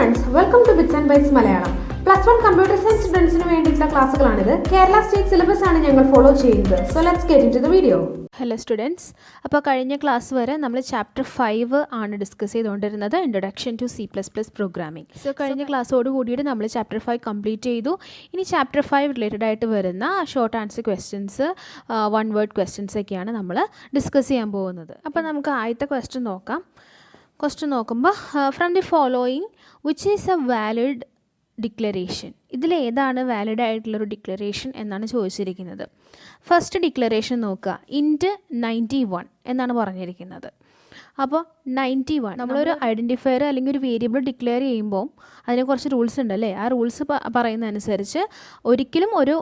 Friends, welcome to bits and bytes Malayalam. Plus 1 computer science സ്റ്റുഡൻസിന് വേണ്ടിയിട്ടുള്ള ക്ലാസ്സുകളാണിത്. Kerala state syllabus ആണ് ഞങ്ങൾ ഫോളോ ചെയ്യുന്നത്. So let's get into the video. Hello students, അപ്പോൾ കഴിഞ്ഞ ക്ലാസ് വരെ നമ്മൾ ചാപ്റ്റർ 5 ആണ് ഡിസ്കസ് ചെയ്തുകൊണ്ടിരുന്നത്, introduction to C++ programming. So കഴിഞ്ഞ ക്ലാസ്സോട് കൂടിയിട്ട് നമ്മൾ ചാപ്റ്റർ 5 കംപ്ലീറ്റ് ചെയ്തു. ഇനി ചാപ്റ്റർ 5 റിലേറ്റഡ് ആയിട്ട് വരുന്ന short answer questions, one word questions ഒക്കെയാണ് നമ്മൾ ഡിസ്കസ് ചെയ്യാൻ പോകുന്നത്. അപ്പോൾ നമുക്ക് ആദ്യത്തെ ക്വസ്റ്റ്യൻ നോക്കാം. ക്വസ്റ്റ്യൻ നോക്കുമ്പോൾ from the following which is a valid declaration. ഇതിലേതാണ് വാലിഡ് ആയിട്ടുള്ളൊരു ഡിക്ലറേഷൻ എന്നാണ് ചോദിച്ചിരിക്കുന്നത്. ഫസ്റ്റ് ഡിക്ലറേഷൻ നോക്കുക, ഇൻറ്റ് 91 എന്നാണ് പറഞ്ഞിരിക്കുന്നത്. അപ്പോൾ 91 നമ്മളൊരു ഐഡൻറ്റിഫയർ അല്ലെങ്കിൽ ഒരു വേരിയബിൾ ഡിക്ലെയർ ചെയ്യുമ്പോൾ അതിന് കുറച്ച് റൂൾസ് ഉണ്ടല്ലേ. ആ റൂൾസ് പറയുന്നതനുസരിച്ച് ഒരിക്കലും ഒരു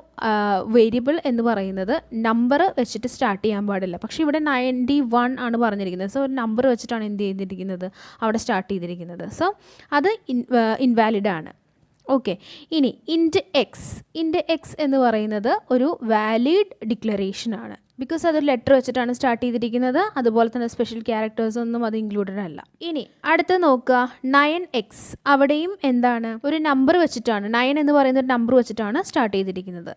വേരിയബിൾ എന്ന് പറയുന്നത് നമ്പർ വെച്ചിട്ട് സ്റ്റാർട്ട് ചെയ്യാൻ പാടില്ല. പക്ഷേ ഇവിടെ 91 ആണ് പറഞ്ഞിരിക്കുന്നത്. സോ ഒരു നമ്പർ വെച്ചിട്ടാണ് എന്ത് ചെയ്തിരിക്കുന്നത്, അവിടെ സ്റ്റാർട്ട് ചെയ്തിരിക്കുന്നത്. സോ അത് ഇൻവാലിഡ് ആണ്. ഓക്കെ, ഇനി ഇൻറ്റ് എക്സ് എന്ന് പറയുന്നത് ഒരു വാലിഡ് ഡിക്ലറേഷനാണ്. ബിക്കോസ് അതൊരു ലെറ്റർ വെച്ചിട്ടാണ് സ്റ്റാർട്ട് ചെയ്തിരിക്കുന്നത്. അതുപോലെ തന്നെ സ്പെഷ്യൽ ക്യാരക്ടേഴ്സ് ഒന്നും അത് ഇൻക്ലൂഡഡ് അല്ല. ഇനി അടുത്ത് നോക്കുക, 9x അവിടെയും എന്താണ്, ഒരു നമ്പർ വെച്ചിട്ടാണ്, 9 എന്ന് പറയുന്ന ഒരു നമ്പർ വെച്ചിട്ടാണ് സ്റ്റാർട്ട് ചെയ്തിരിക്കുന്നത്.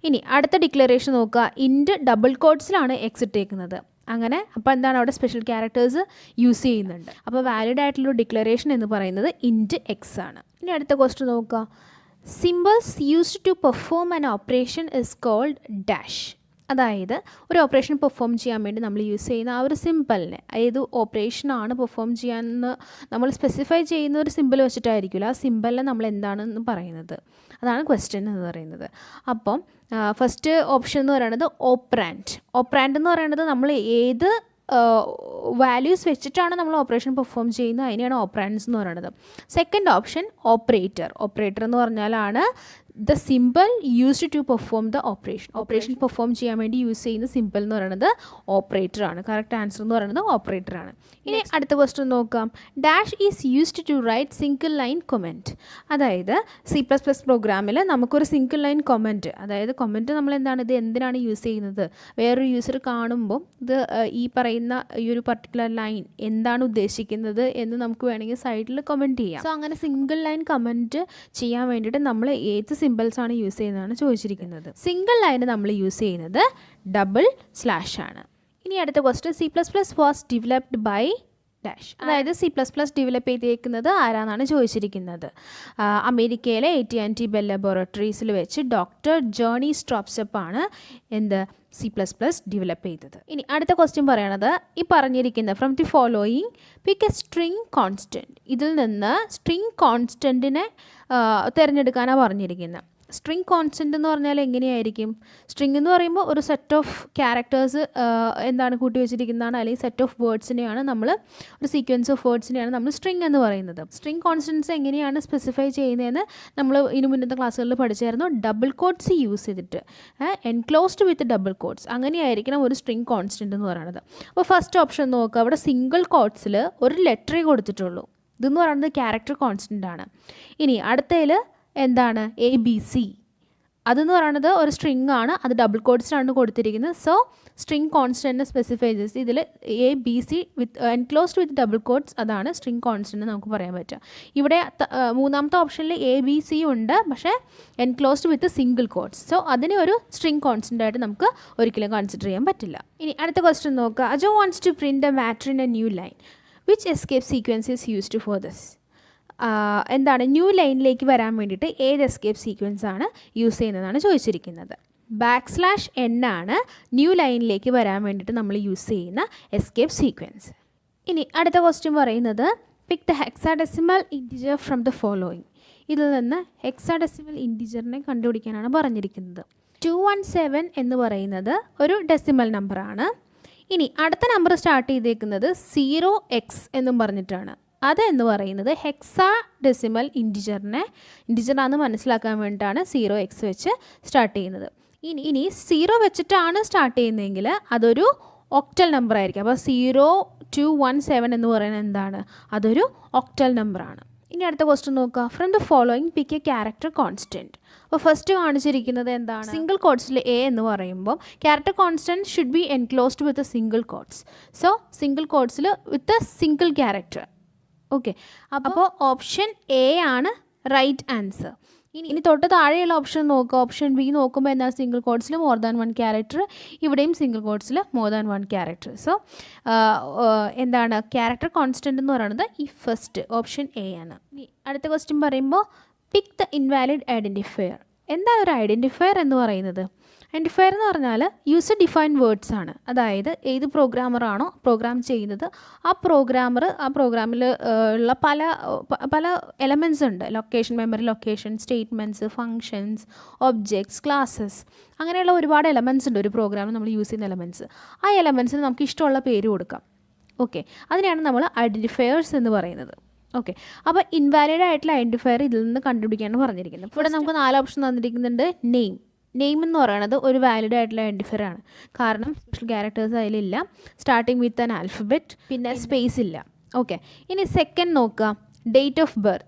ഇനി അടുത്ത ഡിക്ലറേഷൻ നോക്കുക, ഇൻറ്റ് ഡബിൾ കോട്ട്സിലാണ് എക്സ് ഇട്ടേക്കുന്നത്. അങ്ങനെ അപ്പോൾ എന്താണ്, അവിടെ സ്പെഷ്യൽ ക്യാരക്ടേഴ്സ് യൂസ് ചെയ്യുന്നുണ്ട്. അപ്പോൾ വാലിഡ് ആയിട്ടുള്ളൊരു ഡിക്ലറേഷൻ എന്ന് പറയുന്നത് ഇൻറ്റ് എക്സ് ആണ്. ഇനി അടുത്ത ക്വസ്റ്റ്യൻ നോക്കുക, symbols used to perform an operation is called dash. അതായത് ഒരു ഓപ്പറേഷൻ പെർഫോം ചെയ്യാൻ വേണ്ടി നമ്മൾ യൂസ് ചെയ്യുന്ന ആ ഒരു സിമ്പിളിനെ, ഏത് ഓപ്പറേഷനാണ് പെർഫോം ചെയ്യാമെന്ന് നമ്മൾ സ്പെസിഫൈ ചെയ്യുന്ന ഒരു സിമ്പിൾ വെച്ചിട്ടായിരിക്കില്ല ആ സിമ്പിളിനെ നമ്മൾ എന്താണെന്ന് പറയുന്നത്. അതാണ് ക്വസ്റ്റ്യൻ എന്ന് പറയുന്നത്. അപ്പം ഫസ്റ്റ് ഓപ്ഷൻ എന്ന് പറയുന്നത് ഓപ്പറാൻഡ് എന്ന് പറയുന്നത് നമ്മൾ ഏത് വാല്യൂസ് വെച്ചിട്ടാണ് നമ്മൾ ഓപ്പറേഷൻ പെർഫോം ചെയ്യുന്നത്, അതിനെയാണ് ഓപ്പറാൻഡ്സ് എന്ന് പറയുന്നത്. സെക്കൻഡ് ഓപ്ഷൻ ഓപ്പറേറ്റർ എന്ന് പറഞ്ഞാലാണ് the symbol used to perform the operation perform ചെയ്യാൻ വേണ്ടി യൂസ് ചെയ്യുന്ന സിമ്പിൾ എന്ന് പറയുന്നത് ഓപ്പറേറ്ററാണ്. കറക്റ്റ് ആൻസർ എന്ന് പറയുന്നത് ഓപ്പറേറ്ററാണ്. ഇനി അടുത്ത ക്വസ്റ്റ്യൻ നോക്കാം, dash is used to write single line comment. അതായത് C++ പ്രോഗ്രാമിൽ നമുക്കൊരു സിംഗിൾ ലൈൻ കൊമൻറ്റ്, അതായത് കൊമൻറ്റ് നമ്മൾ എന്താണ്, ഇത് എന്തിനാണ് യൂസ് ചെയ്യുന്നത്, വേറൊരു യൂസർ കാണുമ്പോൾ ഇത് ഈ പറയുന്ന ഈ ഒരു പർട്ടിക്കുലർ ലൈൻ എന്താണ് ഉദ്ദേശിക്കുന്നത് എന്ന് നമുക്ക് വേണമെങ്കിൽ സൈഡിൽ കമൻറ്റ് ചെയ്യാം. സോ അങ്ങനെ സിംഗിൾ ലൈൻ കമൻറ്റ് ചെയ്യാൻ വേണ്ടിയിട്ട് നമ്മൾ ഏത് സിമ്പിൾസ് ആണ് യൂസ് ചെയ്യുന്നതാണ് ചോദിച്ചിരിക്കുന്നത്. സിംഗിൾ ലൈന് നമ്മൾ യൂസ് ചെയ്യുന്നത് / ആണ്. ഇനി അടുത്ത question, C++ was developed by dash. അതായത് C++ ഡെവലപ്പ് ചെയ്തേക്കുന്നത് ആരാന്നാണ് ചോദിച്ചിരിക്കുന്നത്. അമേരിക്കയിലെ AT&T ബെൽ ലബോറട്ടറീസിൽ വെച്ച് ഡോക്ടർ ജേർണി സ്ട്രോപ്സപ്പ് ആണ് എന്ത് C++ ഡെവലപ്പ് ചെയ്തത്. ഇനി അടുത്ത ക്വസ്റ്റ്യൻ പറയണത്, ഈ പറഞ്ഞിരിക്കുന്ന from the following pick A string constant. ഇതിൽ നിന്ന് സ്ട്രിങ് കോൺസ്റ്റൻറ്റിനെ തിരഞ്ഞെടുക്കാനാണ് പറഞ്ഞിരിക്കുന്നത്. സ്ട്രിങ് കോൺസ്റ്റൻ്റ് എന്ന് പറഞ്ഞാൽ എങ്ങനെയായിരിക്കും, സ്ട്രിങ് എന്ന് പറയുമ്പോൾ ഒരു സെറ്റ് ഓഫ് ക്യാരക്ടേഴ്സ് എന്താണ് കൂട്ടി വെച്ചിരിക്കുന്നതാണ്, അല്ലെങ്കിൽ സെറ്റ് ഓഫ് വേർഡ്സിനെയാണ് നമ്മൾ, ഒരു സീക്വൻസ് ഓഫ് വേർഡ്സിനെയാണ് നമ്മൾ സ്ട്രിങ് എന്ന് പറയുന്നത്. സ്ട്രിങ് കോൺസ്റ്റൻറ്റ്സ് എങ്ങനെയാണ് സ്പെസിഫൈ ചെയ്യുന്നതെന്ന് നമ്മൾ ഇതിനു മുന്നത്തെ ക്ലാസ്സുകളിൽ പഠിച്ചായിരുന്നു. ഡബിൾ കോട്ട്സ് യൂസ് ചെയ്തിട്ട്, എൻക്ലോസ്ഡ് വിത്ത് ഡബിൾ കോട്ട്സ്, അങ്ങനെയായിരിക്കണം ഒരു സ്ട്രിങ് കോൺസ്റ്റൻറ്റ് എന്ന് പറയുന്നത്. അപ്പോൾ ഫസ്റ്റ് ഓപ്ഷൻ നോക്കുക, അവിടെ സിംഗിൾ കോട്ട്സിൽ ഒരു ലെറ്ററേ കൊടുത്തിട്ടുള്ളൂ. ഇതെന്ന് പറയുന്നത് ക്യാരക്ടർ കോൺസ്റ്റൻ്റ് ആണ്. ഇനി അടുത്തതിൽ എന്താണ്, ABC, അതെന്ന് പറയുന്നത് ഒരു സ്ട്രിങ് ആണ്, അത് ഡബിൾ കോട്ട്സിലാണ് കൊടുത്തിരിക്കുന്നത്. സോ സ്ട്രിങ് കോൺസ്റ്റൻറ്റ് സ്പെസിഫൈ ചെയ്ത് ഇതിൽ ABC with enclosed with double quotes, അതാണ് സ്ട്രിങ് കോൺസ്റ്റൻറ്റ് നമുക്ക് പറയാൻ പറ്റുക. ഇവിടെ മൂന്നാമത്തെ ഓപ്ഷനിൽ ABC ഉണ്ട്, പക്ഷേ എൻക്ലോസ്ഡ് വിത്ത് സിംഗിൾ കോട്ട്സ്. സോ അതിനെ ഒരു സ്ട്രിങ് കോൺസ്റ്റൻ്റ് ആയിട്ട് നമുക്ക് ഒരിക്കലും കൺസിഡർ ചെയ്യാൻ പറ്റില്ല. ഇനി അടുത്ത ക്വസ്റ്റ്യൻ നോക്കുക, Ajo wants to print a matter in a new line, which escape sequence is used for this. എന്താണ്, ന്യൂ ലൈനിലേക്ക് വരാൻ വേണ്ടിയിട്ട് ഏത് എസ്കേപ്പ് സീക്വൻസ് ആണ് യൂസ് ചെയ്യുന്നതാണ് ചോദിച്ചിരിക്കുന്നത്. \n ആണ് ന്യൂ ലൈനിലേക്ക് വരാൻ വേണ്ടിയിട്ട് നമ്മൾ യൂസ് ചെയ്യുന്ന എസ്കേപ്പ് സീക്വൻസ്. ഇനി അടുത്ത ക്വസ്റ്റ്യൻ പറയുന്നത്, pick the hexadecimal integer from the following. ഇതിൽ നിന്ന് ഹെക്സാഡെസിമൽ ഇൻറ്റിജറിനെ കണ്ടുപിടിക്കാനാണ് പറഞ്ഞിരിക്കുന്നത്. 217 എന്ന് പറയുന്നത് ഒരു ഡെസിമൽ നമ്പറാണ്. ഇനി അടുത്ത നമ്പർ സ്റ്റാർട്ട് ചെയ്തേക്കുന്നത് 0x എന്നും പറഞ്ഞിട്ടാണ്. അതെന്ന് പറയുന്നത് ഹെക്സാ ഡെസിമൽ ഇൻറ്റിജറാണെന്ന് മനസ്സിലാക്കാൻ വേണ്ടിയിട്ടാണ് 0x വെച്ച് സ്റ്റാർട്ട് ചെയ്യുന്നത്. ഇനി 0 വെച്ചിട്ടാണ് സ്റ്റാർട്ട് ചെയ്യുന്നതെങ്കിൽ അതൊരു ഒക്ടൽ നമ്പർ ആയിരിക്കും. അപ്പോൾ 0217 എന്ന് പറയുന്നത് എന്താണ്, അതൊരു ഒക്ടൽ നമ്പറാണ്. ഇനി അടുത്ത ക്വസ്റ്റ്യൻ നോക്കുക, from the following pick a character constant. അപ്പോൾ ഫസ്റ്റ് കാണിച്ചിരിക്കുന്നത് എന്താണ്, സിംഗിൾ കോട്ട്സിൽ A എന്ന് പറയുമ്പോൾ character constant should be enclosed with a single quotes. So single കോട്ട്സിൽ with a single character okay, അപ്പോൾ ഓപ്ഷൻ എ ആണ് റൈറ്റ് ആൻസർ. ഇനി തൊട്ട് താഴെയുള്ള ഓപ്ഷൻ നോക്കുക. ഓപ്ഷൻ ബി നോക്കുമ്പോൾ എന്താണ് സിംഗിൾ കോട്ട്സിൽ മോർ ദാൻ 1 ക്യാരക്ടർ, ഇവിടെയും സിംഗിൾ കോട്ട്സിൽ മോർ ദാൻ 1 ക്യാരക്ടർ. സോ എന്താണ് ക്യാരക്ടർ കോൺസ്റ്റൻ്റ് എന്ന് പറയുന്നത് ഈ ഫസ്റ്റ് ഓപ്ഷൻ എ ആണ്. ഇനി അടുത്ത ക്വസ്റ്റ്യൻ പറയുമ്പോൾ പിക്ക് ദ ഇൻവാലിഡ് ഐഡൻറ്റിഫയർ. എന്താണ് ഒരു ഐഡൻറ്റിഫയർ എന്ന് പറയുന്നത്? ഐഡൻറ്റിഫയർ എന്ന് പറഞ്ഞാൽ യൂസർ ഡിഫൈൻഡ് വേർഡ്സ് ആണ്. അതായത് ഏത് പ്രോഗ്രാമറാണോ പ്രോഗ്രാം ചെയ്യുന്നത് ആ പ്രോഗ്രാമിൽ ഉള്ള പല എലമെൻറ്റ്സ് ഉണ്ട്. Location, memory location, statements, functions, objects, classes, അങ്ങനെയുള്ള ഒരുപാട് എലമെൻറ്റ്സ് ഉണ്ട് ഒരു പ്രോഗ്രാമിൽ നമ്മൾ യൂസ് ചെയ്യുന്ന എലമെൻറ്റ്സ്. ആ എലമെൻറ്റ്സിന് നമുക്ക് ഇഷ്ടമുള്ള പേര് കൊടുക്കാം. ഓക്കെ, അതിനെയാണ് നമ്മൾ ഐഡൻറ്റിഫയേഴ്സ് എന്ന് പറയുന്നത്. ഓക്കെ, അപ്പോൾ ഇൻവാലിഡ് ആയിട്ടുള്ള ഐഡൻറ്റിഫയർ ഇതിൽ നിന്ന് കണ്ടുപിടിക്കാനാണ് പറഞ്ഞിരിക്കുന്നത്. ഇവിടെ നമുക്ക് 4 ഓപ്ഷൻ തന്നിരിക്കുന്നുണ്ട്. നെയിം എന്ന് പറയുന്നത് ഒരു വാലിഡ് ആയിട്ടുള്ള ഐഡൻറ്റിഫയർ ആണ്. കാരണം സ്പെഷ്യൽ ക്യാരക്ടേഴ്സ് അതിലില്ല. സ്റ്റാർട്ടിങ് വിത്ത് ആൻ ആൽഫബറ്റ്, പിന്നെ സ്പേസ് ഇല്ല. ഓക്കെ, ഇനി സെക്കൻഡ് നോക്കുക. ഡേറ്റ്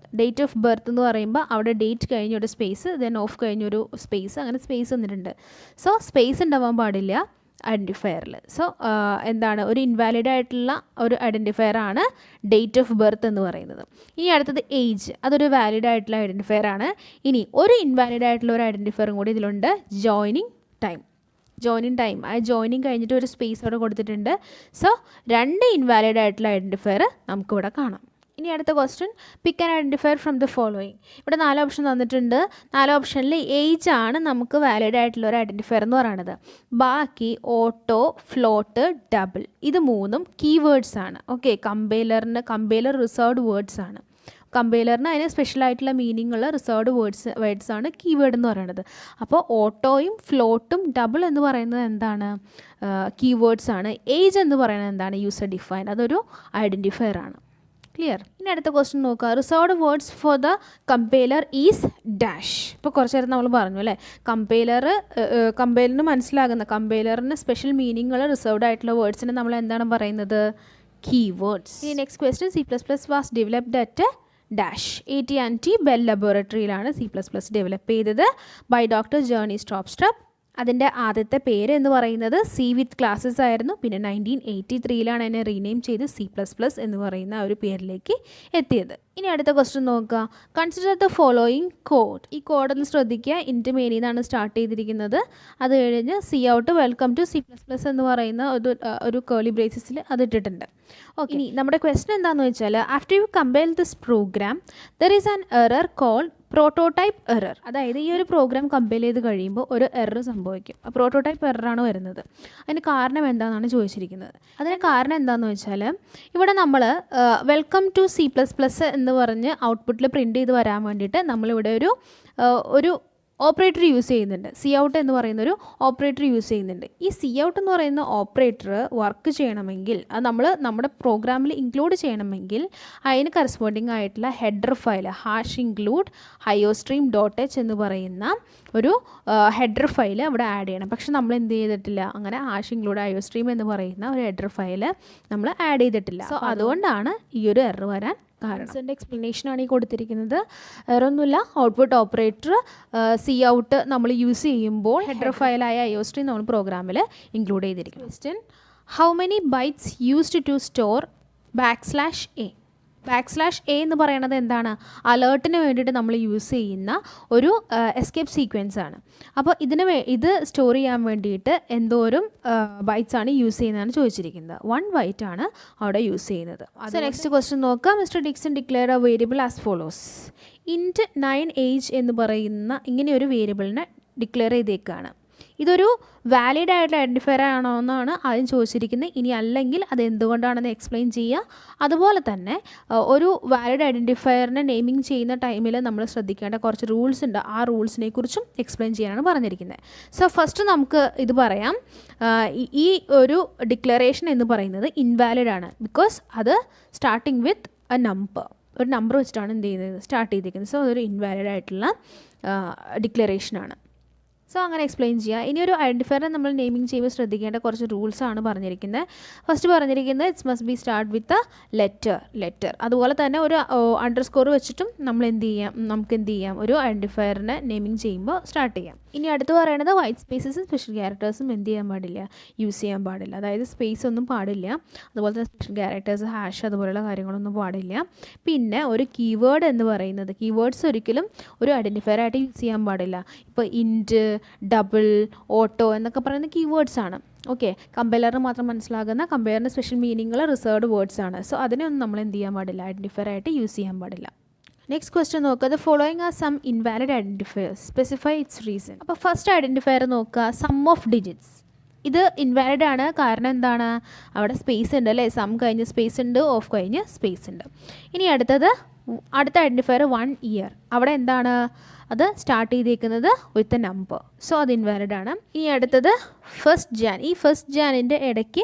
ഓഫ് ബർത്ത് എന്ന് പറയുമ്പോൾ അവിടെ ഡേറ്റ് കഴിഞ്ഞൊരു സ്പേസ്, ദെൻ ഓഫ് കഴിഞ്ഞൊരു സ്പേസ്, അങ്ങനെ സ്പേസ് വന്നിട്ടുണ്ട്. സോ സ്പേസ് ഉണ്ടാവാൻ പാടില്ല ഐഡൻറ്റിഫയറിൽ. സോ എന്താണ് ഒരു ഇൻവാലിഡ് ആയിട്ടുള്ള ഒരു ഐഡൻറ്റിഫയർ ആണ് ഡേറ്റ് ഓഫ് ബർത്ത് എന്ന് പറയുന്നത്. ഇനി അടുത്തത് ഏജ്, അതൊരു വാലിഡ് ആയിട്ടുള്ള ഐഡൻറ്റിഫയർ ആണ്. ഇനി ഒരു ഇൻവാലിഡ് ആയിട്ടുള്ള ഒരു ഐഡൻറ്റിഫയറും കൂടി ഇതിലുണ്ട്, ജോയിനിങ് ടൈം. ആ ജോയിനിങ് കഴിഞ്ഞിട്ട് ഒരു സ്പേസ് അവിടെ കൊടുത്തിട്ടുണ്ട്. സോ 2 ഇൻവാലിഡ് ആയിട്ടുള്ള ഐഡൻറ്റിഫയർ നമുക്കിവിടെ കാണാം. ഇനി അടുത്ത question, pick an identifier from the following. ഇവിടെ 4 ഓപ്ഷൻ തന്നിട്ടുണ്ട്. 4 ഓപ്ഷനിൽ ഏജ് ആണ് നമുക്ക് വാലിഡ് ആയിട്ടുള്ള ഒരു ഐഡൻറ്റിഫയർ എന്ന് പറയുന്നത്. ബാക്കി ഓട്ടോ, ഫ്ലോട്ട്, ഡബിൾ, ഇത് 3ഉം കീവേഡ്സ് ആണ്. ഓക്കെ, കമ്പൈലർ റിസർവ്ഡ് വേർഡ്സ് ആണ്. കമ്പൈലറിന് അതിന് സ്പെഷ്യൽ ആയിട്ടുള്ള മീനിങ് ഉള്ള റിസർവ്ഡ് വേർഡ്സ് ആണ് കീവേഡ് എന്ന് പറയുന്നത്. അപ്പോൾ ഓട്ടോയും ഫ്ലോട്ടും ഡബിൾ എന്ന് പറയുന്നത് എന്താണ്? കീവേഡ്സ് ആണ്. ഏജ് എന്ന് പറയുന്നത് എന്താണ്? യൂസർ ഡിഫൈൻഡ്, അതൊരു ഐഡൻറ്റിഫയർ ആണ്. ക്ലിയർ? ഇനി അടുത്ത ക്വസ്റ്റ്യൻ നോക്കുക. Reserved words for the compiler is dash. ഇപ്പോൾ കുറച്ച് നേരം നമ്മൾ പറഞ്ഞു അല്ലേ, കമ്പൈലറിന് മനസ്സിലാകുന്ന, കമ്പൈലറിന് സ്പെഷ്യൽ മീനിങ്ങുള്ള റിസർവ്ഡ് ആയിട്ടുള്ള വേർഡ്സിന് നമ്മൾ എന്താണ് പറയുന്നത്? കീവേഡ്സ്. ഇനി next question, C++ was developed at dash. AT&T Bell ലബോറട്ടറിയിലാണ് C++ ഡെവലപ്പ് ചെയ്തത് ബൈ ഡോക്ടർ ജേർണി സ്ട്രോപ്സ്ട്രപ്പ്. അതിൻ്റെ ആദ്യത്തെ പേര് എന്ന് പറയുന്നത് സി വിത്ത് ക്ലാസ്സസ് ആയിരുന്നു. പിന്നെ 1983 അതിനെ റീനെയിം ചെയ്ത് C++ എന്ന് പറയുന്ന ഒരു പേരിലേക്ക് എത്തിയത്. ഇനി അടുത്ത ക്വസ്റ്റ്യൻ നോക്കുക. Consider the following code. ഈ കോഡൊന്ന് ശ്രദ്ധിക്കുക. ഇൻറ്റ് മെയിനിന്നാണ് സ്റ്റാർട്ട് ചെയ്തിരിക്കുന്നത്. അത് കഴിഞ്ഞ് cout welcome to C++ എന്ന് പറയുന്ന ഒരു കേർലി ബ്രേസസിൽ അത് ഇട്ടിട്ടുണ്ട്. ഓക്കെ, ഇനി നമ്മുടെ ക്വസ്റ്റ്യൻ എന്താണെന്ന് വെച്ചാൽ, after you compile this program there is an error called prototype error. അതായത് ഈ ഒരു പ്രോഗ്രാം കമ്പൈൽ ചെയ്ത് കഴിയുമ്പോൾ ഒരു എറർ സംഭവിക്കും. പ്രോട്ടോടൈപ്പ് എററാണ് വരുന്നത്. അതിന് കാരണം എന്താണെന്നാണ് ചോദിച്ചിരിക്കുന്നത്. അതിന് കാരണം എന്താണെന്ന് വെച്ചാൽ, ഇവിടെ നമ്മൾ വെൽക്കം ടു C++ എന്ന് പറഞ്ഞ് ഔട്ട്പുട്ടിൽ പ്രിൻറ്റ് ചെയ്ത് വരാൻ വേണ്ടിയിട്ട് നമ്മളിവിടെ ഒരു ഓപ്പറേറ്റർ യൂസ് ചെയ്യുന്നുണ്ട്. സി ഔട്ട് എന്ന് പറയുന്നൊരു ഓപ്പറേറ്റർ യൂസ് ചെയ്യുന്നുണ്ട്. ഈ സി ഔട്ട് എന്ന് പറയുന്ന ഓപ്പറേറ്റർ വർക്ക് ചെയ്യണമെങ്കിൽ, അത് നമ്മുടെ പ്രോഗ്രാമിൽ ഇൻക്ലൂഡ് ചെയ്യണമെങ്കിൽ അതിന് കറസ്പോണ്ടിങ് ആയിട്ടുള്ള ഹെഡർ ഫയൽ #include iostream.h എന്ന് പറയുന്ന ഒരു ഹെഡർ ഫയൽ അവിടെ ആഡ് ചെയ്യണം. പക്ഷെ നമ്മൾ എന്ത് ചെയ്തിട്ടില്ല, അങ്ങനെ #include iostream എന്ന് പറയുന്ന ഒരു ഹെഡർ ഫയൽ നമ്മൾ ആഡ് ചെയ്തിട്ടില്ല. സോ അതുകൊണ്ടാണ് ഈ ഒരു എറർ വരാൻ കാരണം. ഇതിൻ്റെ എക്സ്പ്ലനേഷനാണ് ഈ കൊടുത്തിരിക്കുന്നത്. വേറൊന്നുമില്ല, ഔട്ട്പുട്ട് ഓപ്പറേറ്റർ സി ഔട്ട് നമ്മൾ യൂസ് ചെയ്യുമ്പോൾ ഹെഡർ ഫയലായ iostream നമ്മൾ പ്രോഗ്രാമിൽ ഇൻക്ലൂഡ് ചെയ്തിരിക്കും. Question, how many bytes used to store \A. \A എന്ന് പറയുന്നത് എന്താണ്? അലേർട്ടിന് വേണ്ടിയിട്ട് നമ്മൾ യൂസ് ചെയ്യുന്ന ഒരു എസ്കേപ്പ് സീക്വൻസ് ആണ്. അപ്പോൾ ഇത് സ്റ്റോർ ചെയ്യാൻ വേണ്ടിയിട്ട് എന്തോരം ബൈറ്റ്സ് ആണ് യൂസ് ചെയ്യുന്നതാണ് ചോദിച്ചിരിക്കുന്നത്. 1 ബൈറ്റ് ആണ് അവിടെ യൂസ് ചെയ്യുന്നത്. അത് നെക്സ്റ്റ് ക്വസ്റ്റ്യൻ നോക്കാം. Mr Dixon declare a variable as follows. Int 9 age എന്ന് പറയുന്ന ഇങ്ങനെ ഒരു വേരിയബിളിനെ ഡിക്ലെയർ ചെയ്തേക്കാണ്. ഇതൊരു വാലിഡ് ആയിട്ടുള്ള ഐഡൻറ്റിഫയർ ആണോ എന്നാണ് ആദ്യം ചോദിച്ചിരിക്കുന്നത്. ഇനി അല്ലെങ്കിൽ അത് എന്തുകൊണ്ടാണെന്ന് എക്സ്പ്ലെയിൻ ചെയ്യുക. അതുപോലെ തന്നെ ഒരു വാലിഡ് ഐഡൻറ്റിഫയറിനെ നെയിമിങ് ചെയ്യുന്ന ടൈമിൽ നമ്മൾ ശ്രദ്ധിക്കേണ്ട കുറച്ച് റൂൾസ് ഉണ്ട്. ആ റൂൾസിനെ കുറിച്ചും എക്സ്പ്ലെയിൻ ചെയ്യാനാണ് പറഞ്ഞിരിക്കുന്നത്. സോ ഫസ്റ്റ് നമുക്ക് ഇത് പറയാം. ഈ ഒരു ഡിക്ലറേഷൻ എന്ന് പറയുന്നത് ഇൻവാലിഡ് ആണ്. ബിക്കോസ് അത് സ്റ്റാർട്ടിങ് വിത്ത് ഒരു നമ്പർ വെച്ചിട്ടാണ് എന്ത് ചെയ്യുന്നത് സ്റ്റാർട്ട് ചെയ്തിരിക്കുന്നത്. സോ അതൊരു ഇൻവാലിഡ് ആയിട്ടുള്ള ഡിക്ലറേഷനാണ്. സോ അങ്ങനെ എക്സ്പ്ലെയിൻ ചെയ്യുക. ഇനി ഒരു ഐഡൻറ്റിഫയറിനെ നമ്മൾ നെയിമിംഗ് ചെയ്യുമ്പോൾ ശ്രദ്ധിക്കേണ്ട കുറച്ച് റൂൾസാണ് പറഞ്ഞിരിക്കുന്നത്. ഫസ്റ്റ് പറഞ്ഞിരിക്കുന്നത് it's must be start with a letter. അതുപോലെ തന്നെ ഒരു അണ്ടർസ്കോർ വെച്ചിട്ടും നമുക്ക് എന്ത് ചെയ്യാം ഒരു ഐഡൻറ്റിഫയറിനെ നെയിമിംഗ് ചെയ്യുമ്പോൾ സ്റ്റാർട്ട് ചെയ്യാം. ഇനി അടുത്ത് പറയുന്നത് വൈറ്റ് സ്പേസസും സ്പെഷ്യൽ ക്യാരക്ടേഴ്സും എന്ത് ചെയ്യാൻ പാടില്ല, യൂസ് ചെയ്യാൻ പാടില്ല. അതായത് സ്പേസ് ഒന്നും പാടില്ല, അതുപോലെ തന്നെ സ്പെഷ്യൽ ക്യാരക്ടേഴ്സ്, ഹാഷ് അതുപോലെയുള്ള കാര്യങ്ങളൊന്നും പാടില്ല. പിന്നെ ഒരു കീവേഡ് എന്ന് പറയുന്നത്, കീവേഡ്സ് ഒരിക്കലും ഒരു ഐഡൻറ്റിഫയർ ആയിട്ട് യൂസ് ചെയ്യാൻ പാടില്ല. ഇപ്പോൾ ഇൻറ്റ്, ഡബിൾ, ഓട്ടോ എന്നൊക്കെ പറയുന്ന കീവേഡ്സ് ആണ്. ഓക്കെ, കമ്പയലറിന് മാത്രം മനസ്സിലാകുന്ന, കമ്പയറിന് സ്പെഷ്യൽ മീനിങ്ങുള്ള റിസർവ്ഡ് വേർഡ്സ് ആണ്. സോ അതിനൊന്നും നമ്മൾ എന്ത് ചെയ്യാൻ പാടില്ല, ഐഡൻറ്റിഫയർ ആയിട്ട് യൂസ് ചെയ്യാൻ പാടില്ല. നെക്സ്റ്റ് ക്വസ്റ്റ്യൻ നോക്കുക. The following are some invalid identifiers, specify its reason. അപ്പോൾ ഫസ്റ്റ് ഐഡൻറ്റിഫയർ നോക്കുക, സം ഓഫ് ഡിജിറ്റ്സ്. ഇത് ഇൻവാലിഡ് ആണ്. കാരണം എന്താണ്, അവിടെ സ്പേസ് ഉണ്ട് അല്ലേ, സം കഴിഞ്ഞ് സ്പേസ് ഉണ്ട്, ഓഫ് കഴിഞ്ഞ് സ്പേസ് ഉണ്ട്. ഇനി അടുത്ത ഐഡൻറ്റിഫയർ 1 ഇയർ. അവിടെ എന്താണ്, അത് സ്റ്റാർട്ട് ചെയ്തേക്കുന്നത് വിത്ത് എ നമ്പർ. സോ അത് ഇൻവാലിഡ് ആണ്. ഇനി അടുത്തത് ഫസ്റ്റ് ജാൻ. ഈ ഫസ്റ്റ് ജാനിൻ്റെ ഇടയ്ക്ക്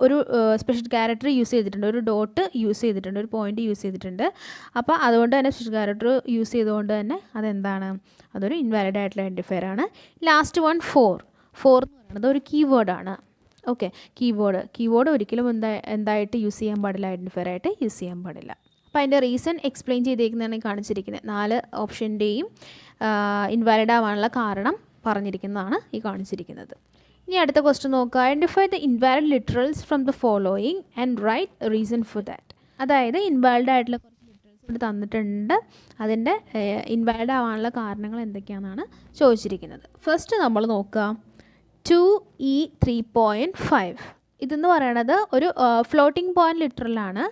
ഒരു സ്പെഷ്യൽ ക്യാരക്ടർ യൂസ് ചെയ്തിട്ടുണ്ട്, ഒരു ഡോട്ട് യൂസ് ചെയ്തിട്ടുണ്ട്, ഒരു പോയിന്റ് യൂസ് ചെയ്തിട്ടുണ്ട്. അപ്പോൾ അതുകൊണ്ട് തന്നെ സ്പെഷ്യൽ ക്യാരക്ടർ യൂസ് ചെയ്തുകൊണ്ട് തന്നെ അതെന്താണ്, അതൊരു ഇൻവാലിഡ് ആയിട്ടുള്ള ഐഡൻറ്റിഫയർ ആണ്. ലാസ്റ്റ് വൺ 4 എന്ന് പറയുന്നത് ഒരു കീവേഡാണ്. ഓക്കെ, കീവേഡ് ഒരിക്കലും എന്തായിട്ട് യൂസ് ചെയ്യാൻ പാടില്ല, ഐഡൻറ്റിഫയർ ആയിട്ട് യൂസ് ചെയ്യാൻ പാടില്ല. അപ്പോൾ അതിൻ്റെ റീസൺ എക്സ്പ്ലെയിൻ ചെയ്തേക്കുന്നതാണ് കാണിച്ചിരിക്കുന്നത്. 4 ഓപ്ഷൻ്റെയും ഇൻവാലിഡ് ആവാനുള്ള കാരണം പറഞ്ഞിരിക്കുന്നതാണ് ഈ കാണിച്ചിരിക്കുന്നത്. ഇനി അടുത്ത ക്വസ്റ്റ്യൻ നോക്കുക. Identify the invalid literals from the following and write reason for that. അതായത് ഇൻവാലിഡ് ആയിട്ടുള്ള കുറച്ച് ലിറ്ററൽസ് ഇവിടെ തന്നിട്ടുണ്ട്, അതിൻ്റെ ഇൻവാലിഡ് ആവാനുള്ള കാരണങ്ങൾ എന്തൊക്കെയാണെന്നാണ് ചോദിച്ചിരിക്കുന്നത്. ഫസ്റ്റ് നമ്മൾ നോക്കുക 2E3.5. ഇതെന്ന് പറയണത് ഒരു ഫ്ലോട്ടിംഗ് പോയിൻറ്റ് ലിറ്ററലാണ്.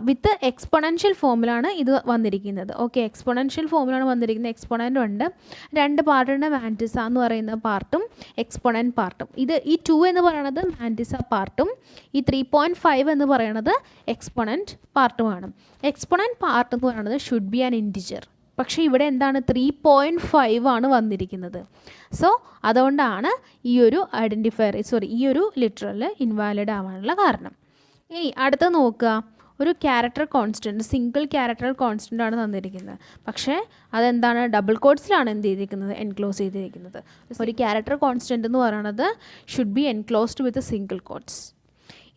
വിത്ത് എക്സ്പൊണൻഷ്യൽ ഫോമിലാണ് ഇത് വന്നിരിക്കുന്നത്. ഓക്കെ, എക്സ്പൊണൻഷ്യൽ ഫോമിലാണ് വന്നിരിക്കുന്നത്. എക്സ്പൊണൻ്റ് ഉണ്ട്, 2 പാർട്ടുണ്ട്, മാൻറ്റിസ എന്ന് പറയുന്ന പാർട്ടും എക്സ്പൊണൻറ്റ് പാർട്ടും. ഈ 2 എന്ന് പറയുന്നത് മാൻറ്റിസ പാർട്ടും ഈ 3.5 എന്ന് പറയുന്നത് എക്സ്പൊണൻറ്റ് പാർട്ടുമാണ്. എക്സ്പൊണൻറ്റ് പാർട്ട് എന്ന് പറയുന്നത് ഷുഡ് ബി ആൻ ഇൻറ്റിജർ. പക്ഷേ ഇവിടെ എന്താണ് 3.5 ആണ് വന്നിരിക്കുന്നത്. സോ അതുകൊണ്ടാണ് ഈ ഒരു ഈ ഒരു ലിറ്ററൽ ഇൻവാലിഡ് ആവാനുള്ള കാരണം. ഇനി അടുത്ത നോക്കുക. ഒരു character constant, single character constant ആണ് തന്നിരിക്കുന്നത്. പക്ഷേ അതെന്താണ്, ഡബിൾ കോട്ട്സിലാണ് എന്ത് ചെയ്തിരിക്കുന്നത്, എൻക്ലോസ് ചെയ്തിരിക്കുന്നത്. ഒരു ക്യാരക്ടർ കോൺസ്റ്റൻറ്റ് എന്ന് പറയുന്നത് should be enclosed with single quotes.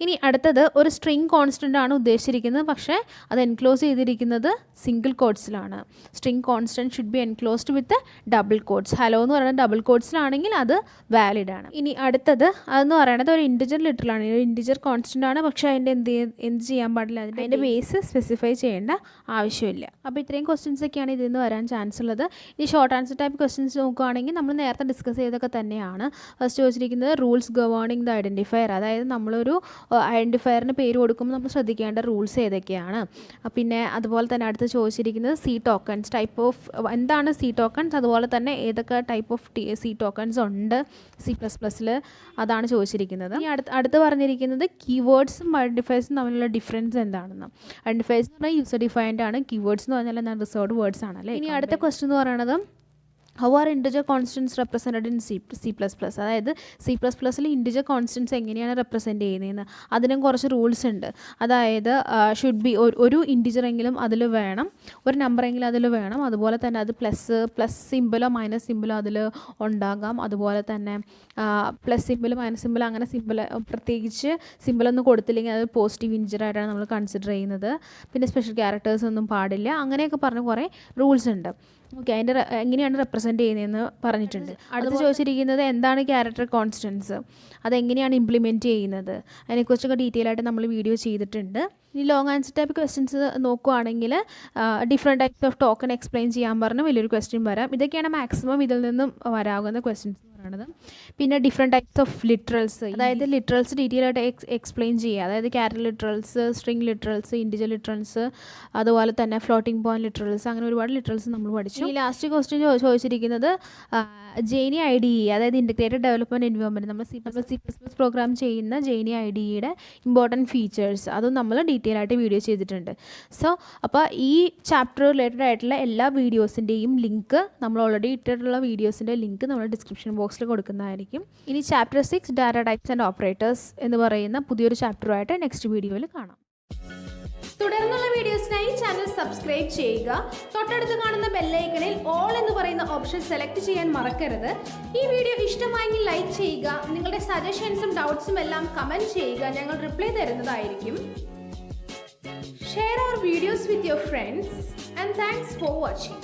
ഇനി അടുത്തത് ഒരു സ്ട്രിങ് കോൺസ്റ്റൻ്റ് ആണ് ഉദ്ദേശിച്ചിരിക്കുന്നത്, പക്ഷേ അത് എൻക്ലോസ് ചെയ്തിരിക്കുന്നത് സിംഗിൾ കോട്ട്സിലാണ്. String constant should be enclosed with double quotes. Hello എന്ന് പറയുന്നത് ഡബിൾ കോട്ട്സിലാണെങ്കിൽ അത് വാലിഡ് ആണ്. ഇനി അടുത്തത് അതെന്ന് പറയുന്നത് ഒരു ഇൻറ്റിജർ ലിറ്ററലാണ്, ഒരു ഇൻറ്റിജർ കോൺസ്റ്റൻ്റ് ആണ്. പക്ഷേ അതിൻ്റെ എന്ത് ചെയ്യാൻ പാടില്ല, അതിൻ്റെ ബേസ് സ്പെസിഫൈ ചെയ്യേണ്ട ആവശ്യമില്ല. അപ്പോൾ ഇത്രയും ക്വസ്റ്റ്യൻസ് ഒക്കെയാണ് ഇതിൽ നിന്ന് വരാൻ ചാൻസ് ഉള്ളത്. ഈ ഷോർട്ട് ആൻസർ ടൈപ്പ് ക്വസ്റ്റ്യൻസ് നോക്കുകയാണെങ്കിൽ നമ്മൾ നേരത്തെ ഡിസ്കസ് ചെയ്തൊക്കെ തന്നെയാണ്. ഫസ്റ്റ് ചോദിച്ചിരിക്കുന്നത് റൂൾസ് ഗവേണിംഗ് ദ ഐഡൻറ്റിഫയർ. അതായത് നമ്മളൊരു ഐഡൻറ്റിഫയറിന് പേര് കൊടുക്കുമ്പോൾ നമ്മൾ ശ്രദ്ധിക്കേണ്ട റൂൾസ് ഏതൊക്കെയാണ്. പിന്നെ അതുപോലെ തന്നെ അടുത്ത് ചോദിച്ചിരിക്കുന്നത് സി ടോക്കൺസ്, ടൈപ്പ് ഓഫ് എന്താണ് സി ടോക്കൺസ്, അതുപോലെ തന്നെ ഏതൊക്കെ ടൈപ്പ് ഓഫ് സി ടോക്കൺസ് ഉണ്ട് C++ൽ, അതാണ് ചോദിച്ചിരിക്കുന്നത്. ഇനി അടുത്ത് പറഞ്ഞിരിക്കുന്നത് കീവേഡ്സും ഐഡൻറ്റിഫയേഴ്സും തമ്മിലുള്ള ഡിഫറൻസ് എന്താണെന്ന്. ഐഡൻറ്റിഫയേഴ്സ് എന്ന് പറഞ്ഞാൽ യൂസർ ഡിഫൈൻഡ് ആണ്, കീവേഡ്സ് എന്ന് പറഞ്ഞാൽ എന്താണ് റിസർവ്ഡ് വേർഡ്സ് ആണല്ലേ. ഇനി അടുത്ത ക്വസ്റ്റ്യൻ എന്ന് പറയുന്നത് how are integer constants represented in C++. അതായത് C++ൽ ഇൻറ്റിജർ കോൺസ്റ്റൻസ് എങ്ങനെയാണ് റെപ്രസെൻറ്റ് ചെയ്യുന്നതെന്ന് അതിനും കുറച്ച് റൂൾസ് ഉണ്ട്. അതായത് ഷുഡ് ബി ഒരു ഇൻറ്റിജറെങ്കിലും അതിൽ വേണം, ഒരു നമ്പറെങ്കിലും അതിൽ വേണം. അതുപോലെ തന്നെ അത് പ്ലസ് സിമ്പിളോ മൈനസ് സിമ്പിളോ അതിൽ ഉണ്ടാകാം. അതുപോലെ തന്നെ പ്ലസ് സിമ്പിൾ മൈനസ് സിമ്പിൾ അങ്ങനെ സിമ്പിൾ പ്രത്യേകിച്ച് സിമ്പിളൊന്നും കൊടുത്തില്ലെങ്കിൽ അത് പോസിറ്റീവ് ഇൻറ്റിജറായിട്ടാണ് നമ്മൾ കൺസിഡർ ചെയ്യുന്നത്. പിന്നെ സ്പെഷ്യൽ ക്യാരക്ടേഴ്സ് ഒന്നും പാടില്ല, അങ്ങനെയൊക്കെ പറഞ്ഞ് കുറേ റൂൾസ് ഉണ്ട്. ഓക്കെ, അതിൻ്റെ എങ്ങനെയാണ് റെപ്രസെൻറ്റ് ചെയ്യുന്നതെന്ന് പറഞ്ഞിട്ടുണ്ട്. അടുത്ത് ചോദിച്ചിരിക്കുന്നത് എന്താണ് ക്യാരക്ടർ കോൺസ്റ്റൻസ്, അതെങ്ങനെയാണ് ഇംപ്ലിമെൻറ്റ് ചെയ്യുന്നത്, അതിനെക്കുറിച്ചൊക്കെ ഡീറ്റെയിൽ ആയിട്ട് നമ്മൾ വീഡിയോ ചെയ്തിട്ടുണ്ട്. ഇനി ലോങ് ആൻസർ ടൈപ്പ് ക്വസ്റ്റ്യൻസ് നോക്കുകയാണെങ്കിൽ different types of token explain ചെയ്യാൻ പറഞ്ഞ് വലിയൊരു ക്വസ്റ്റ്യൻ വരാം. ഇതൊക്കെയാണ് മാക്സിമം ഇതിൽ നിന്നും വരാവുന്ന ക്വസ്റ്റ്യൻസ് പറയുന്നത്. പിന്നെ ഡിഫറെൻറ്റ് ടൈപ്സ് ഓഫ് ലിറ്ററൽസ്, അതായത് ലിറ്ററൽസ് ഡീറ്റെയിൽ ആയിട്ട് എക്സ്പ്ലെയിൻ ചെയ്യുക. അതായത് character literals, string literals, integer literals, അതുപോലെ തന്നെ ഫ്ലോട്ടിംഗ് പോയിൻറ്റ് ലിറ്ററൽസ്, അങ്ങനെ ഒരുപാട് ലിറ്ററൽസ് നമ്മൾ പഠിച്ചു. ഈ ലാസ്റ്റ് ക്വസ്റ്റ്യൻ ചോദിച്ചിരിക്കുന്നത് ജെനി IDE, അതായത് ഇൻറ്റഗ്രേറ്റഡ് ഡെവലപ്മെൻറ്റ് എൻവയോൺമെൻറ്റ്, നമ്മൾ C++ പ്രോഗ്രാം ചെയ്യുന്ന ജെനി IDEയുടെ ഇമ്പോർട്ടൻറ്റ് ഫീച്ചേഴ്സ്, അതും നമ്മൾ ഡീറ്റെയിൽ ആയിട്ട് വീഡിയോ ചെയ്തിട്ടുണ്ട്. സോ അപ്പോൾ ഈ ചാപ്റ്റർ റിലേറ്റഡ് ആയിട്ടുള്ള എല്ലാ വീഡിയോസിൻ്റെയും ലിങ്ക്, നമ്മൾ ഓൾറെഡി ഇട്ടിട്ടുള്ള വീഡിയോസിൻ്റെ ലിങ്ക് നമ്മൾ ഡിസ്ക്രിപ്ഷൻ ബോക്സിൽ കൊടുക്കുന്നതായിരിക്കും. ഇനി chapter 6 data types and operators എന്ന് പറയുന്ന പുതിയൊരു ചാപ്റ്ററുമായിട്ട് നെക്സ്റ്റ് വീഡിയോയിൽ കാണാം. തുടർന്നുള്ള വീഡിയോസിനായി ചാനൽ സബ്സ്ക്രൈബ് ചെയ്യുക. തൊട്ടടുത്ത് കാണുന്ന ബെല്ലൈക്കണിൽ ഓൾ എന്ന് പറയുന്ന ഓപ്ഷൻ സെലക്ട് ചെയ്യാൻ മറക്കരുത്. ഈ വീഡിയോ ഇഷ്ടമായെങ്കിൽ ലൈക്ക് ചെയ്യുക. നിങ്ങളുടെ സജഷൻസും ഡൗട്ട്സും എല്ലാം കമൻറ്റ് ചെയ്യുക. ഞങ്ങൾ റിപ്ലൈ തരുന്നതായിരിക്കും. Share our videos with your friends and thanks for watching.